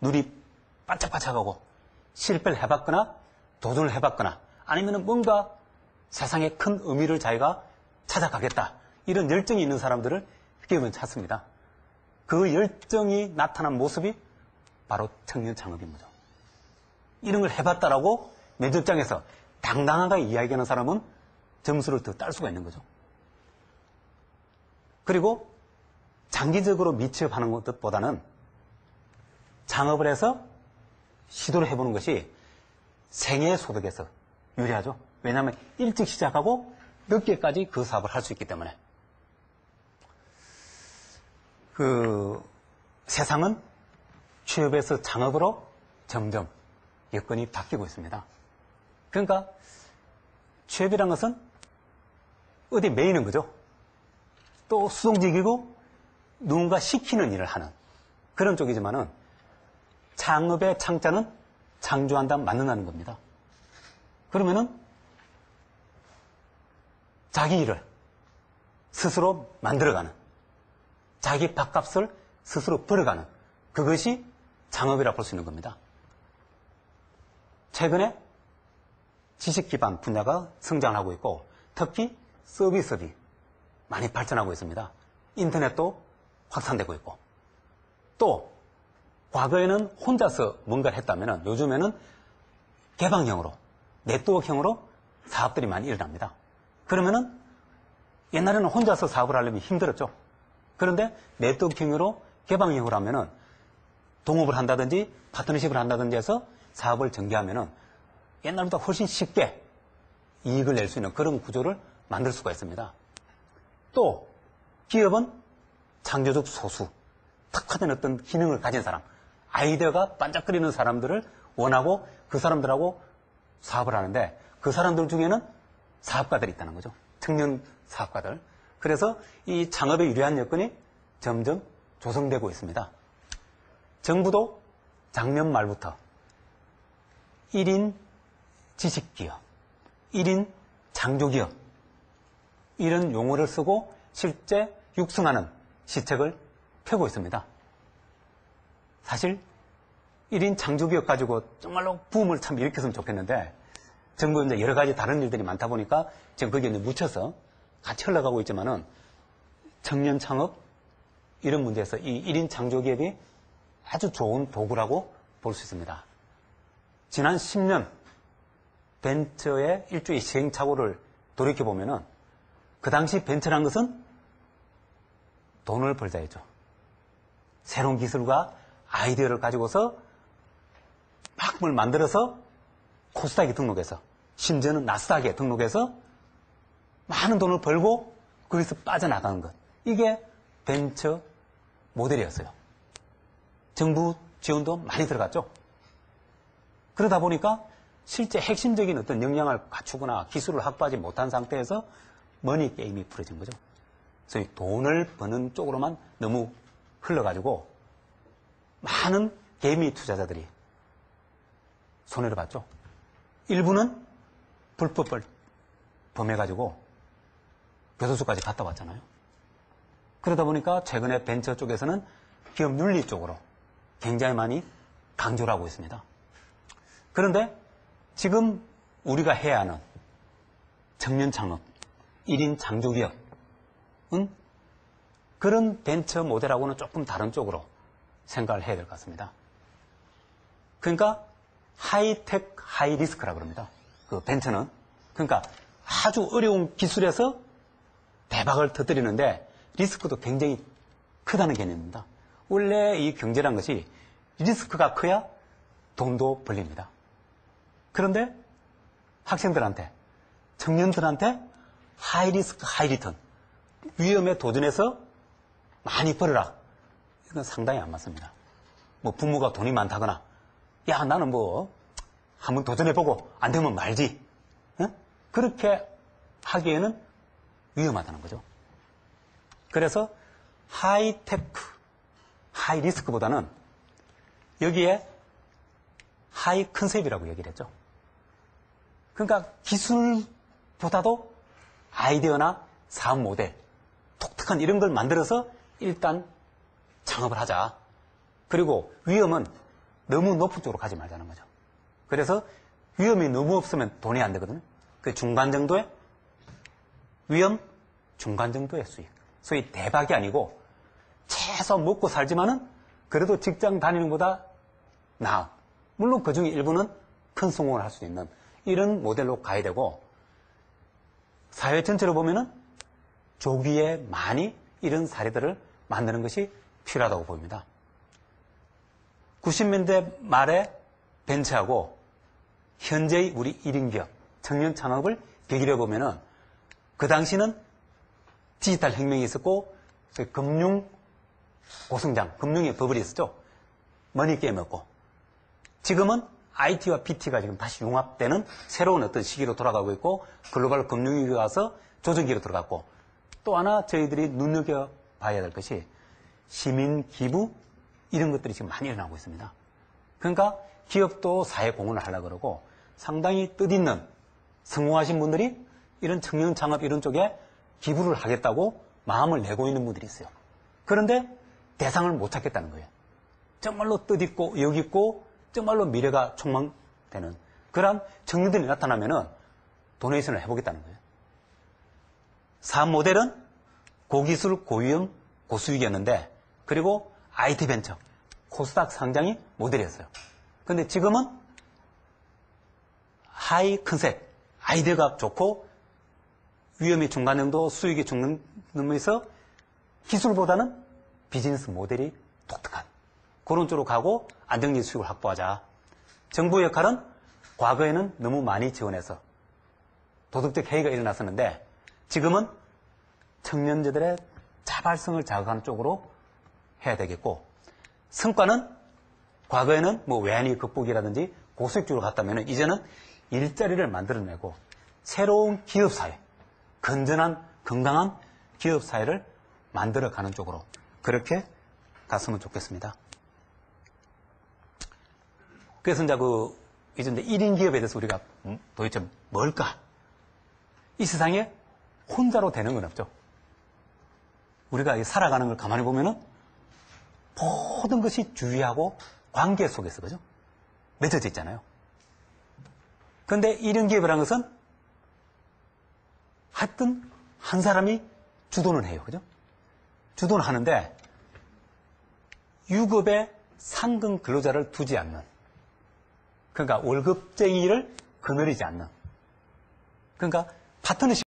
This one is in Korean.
눈이 반짝반짝하고 실패를 해봤거나 도전을 해봤거나 아니면 뭔가 세상에 큰 의미를 자기가 찾아가겠다. 이런 열정이 있는 사람들을 쉽게 보면 찾습니다. 그 열정이 나타난 모습이 바로 청년 창업인 거죠. 이런 걸 해봤다라고 면접장에서 당당하게 이야기하는 사람은 점수를 더 딸 수가 있는 거죠. 그리고 장기적으로 미취업하는 것보다는 창업을 해서 시도를 해보는 것이 생애 소득에서 유리하죠. 왜냐하면 일찍 시작하고 늦게까지 그 사업을 할 수 있기 때문에. 세상은 취업에서 창업으로 점점 여건이 바뀌고 있습니다. 그러니까 취업이란 것은 어디 매이는 거죠. 또 수동적이고 누군가 시키는 일을 하는 그런 쪽이지만은 창업의 창자는 창조한다, 만든다는 겁니다. 그러면은 자기 일을 스스로 만들어가는, 자기 밥값을 스스로 벌어가는 그것이 창업이라 볼 수 있는 겁니다. 최근에 지식 기반 분야가 성장하고 있고 특히 서비스업이 많이 발전하고 있습니다. 인터넷도 확산되고 있고 또 과거에는 혼자서 뭔가를 했다면 요즘에는 개방형으로 네트워크형으로 사업들이 많이 일어납니다. 그러면은 옛날에는 혼자서 사업을 하려면 힘들었죠. 그런데 네트워크형으로 개방형으로 하면은 동업을 한다든지 파트너십을 한다든지 해서 사업을 전개하면은 옛날보다 훨씬 쉽게 이익을 낼 수 있는 그런 구조를 만들 수가 있습니다. 또 기업은 창조적 소수, 특화된 어떤 기능을 가진 사람, 아이디어가 반짝거리는 사람들을 원하고 그 사람들하고 사업을 하는데 그 사람들 중에는 사업가들이 있다는 거죠. 청년 사업가들. 그래서 이 창업에 유리한 여건이 점점 조성되고 있습니다. 정부도 작년 말부터 1인 지식기업, 1인 창조기업 이런 용어를 쓰고 실제 육성하는 시책을 펴고 있습니다. 사실 1인 창조기업 가지고 정말로 붐을 참 일으켰으면 좋겠는데 정부 이제 여러 가지 다른 일들이 많다 보니까 지금 거기에 이제 묻혀서 같이 흘러가고 있지만은 청년 창업 이런 문제에서 이 1인 창조기업이 아주 좋은 도구라고 볼 수 있습니다. 지난 10년 벤처의 일종의 시행착오를 돌이켜보면은 그 당시 벤처란 것은 돈을 벌자였죠. 새로운 기술과 아이디어를 가지고서 막 뭘 만들어서 코스닥에 등록해서 심지어는 나스닥에 등록해서 많은 돈을 벌고 거기서 빠져나가는 것. 이게 벤처 모델이었어요. 정부 지원도 많이 들어갔죠. 그러다 보니까 실제 핵심적인 어떤 역량을 갖추거나 기술을 확보하지 못한 상태에서 머니 게임이 풀어진 거죠. 그래서 돈을 버는 쪽으로만 너무 흘러가지고 많은 개미 투자자들이 손해를 봤죠. 일부는 불법을 범해가지고 교도소까지 갔다 왔잖아요. 그러다 보니까 최근에 벤처 쪽에서는 기업 윤리 쪽으로 굉장히 많이 강조를 하고 있습니다. 그런데 지금 우리가 해야 하는 청년 창업, 1인 창조기업은 그런 벤처 모델하고는 조금 다른 쪽으로 생각을 해야 될 것 같습니다. 그러니까 하이텍, 하이리스크라고 그럽니다. 그 벤처는. 그러니까 아주 어려운 기술에서 대박을 터뜨리는데 리스크도 굉장히 크다는 개념입니다. 원래 이 경제란 것이 리스크가 커야 돈도 벌립니다. 그런데 학생들한테, 청년들한테 하이리스크, 하이리턴, 위험에 도전해서 많이 벌어라. 이건 상당히 안 맞습니다. 뭐 부모가 돈이 많다거나 야 나는 뭐 한번 도전해보고 안 되면 말지. 응? 그렇게 하기에는 위험하다는 거죠. 그래서 하이테크, 하이리스크보다는 여기에 하이 컨셉이라고 얘기를 했죠. 그러니까 기술보다도 아이디어나 사업 모델, 독특한 이런 걸 만들어서 일단 창업을 하자. 그리고 위험은 너무 높은 쪽으로 가지 말자는 거죠. 그래서 위험이 너무 없으면 돈이 안 되거든요. 그 중간 정도의 위험, 중간 정도의 수익. 소위 대박이 아니고 최소 먹고 살지만은 그래도 직장 다니는 것보다 나아. 물론 그 중에 일부는 큰 성공을 할 수 있는 이런 모델로 가야 되고, 사회 전체로 보면은 조기에 많이 이런 사례들을 만드는 것이 필요하다고 보입니다. 90년대 말에 벤처하고 현재의 우리 1인 기업, 청년 창업을 비교해 보면은 그 당시는 디지털 혁명이 있었고 금융 고성장, 금융의 버블이 있었죠. 머니게임이었고, 지금은 IT와 BT가 지금 다시 융합되는 새로운 어떤 시기로 돌아가고 있고, 글로벌 금융위기가 와서 조정기로 들어갔고, 또 하나 저희들이 눈여겨봐야 될 것이 시민 기부 이런 것들이 지금 많이 일어나고 있습니다. 그러니까 기업도 사회 공헌을 하려고 그러고 상당히 뜻있는 성공하신 분들이 이런 청년 창업 이런 쪽에 기부를 하겠다고 마음을 내고 있는 분들이 있어요. 그런데 대상을 못 찾겠다는 거예요. 정말로 뜻있고 의욕있고 정말로 미래가 촉망되는 그런 청년들이 나타나면은 도네이션을 해보겠다는 거예요. 사업 모델은 고기술, 고위험, 고수익이었는데, 그리고 IT 벤처, 코스닥 상장이 모델이었어요. 근데 지금은 하이 컨셉, 아이디어가 좋고 위험이 중간 정도, 수익이 중간 정도에서 기술보다는 비즈니스 모델이 독특한 그런 쪽으로 가고 안정적인 수익을 확보하자. 정부의 역할은 과거에는 너무 많이 지원해서 도덕적 해이가 일어났었는데 지금은 청년들의 자발성을 자극하는 쪽으로 해야 되겠고, 성과는 과거에는 뭐 외환위 극복이라든지 고수익적으로 갔다면 이제는 일자리를 만들어내고 새로운 기업사회, 건전한 건강한 기업사회를 만들어가는 쪽으로 그렇게 갔으면 좋겠습니다. 그래서 이제 1인 기업에 대해서 우리가 도대체 뭘까? 이 세상에 혼자로 되는 건 없죠. 우리가 살아가는 걸 가만히 보면은 모든 것이 주의하고 관계 속에서, 그죠? 맺어져 있잖아요. 그런데 1인 기업이라는 것은 하여튼 한 사람이 주도는 해요. 그죠? 주도는 하는데 유급에 상근 근로자를 두지 않는, 그러니까 월급쟁이를 거느리지 않는, 그러니까 파트너십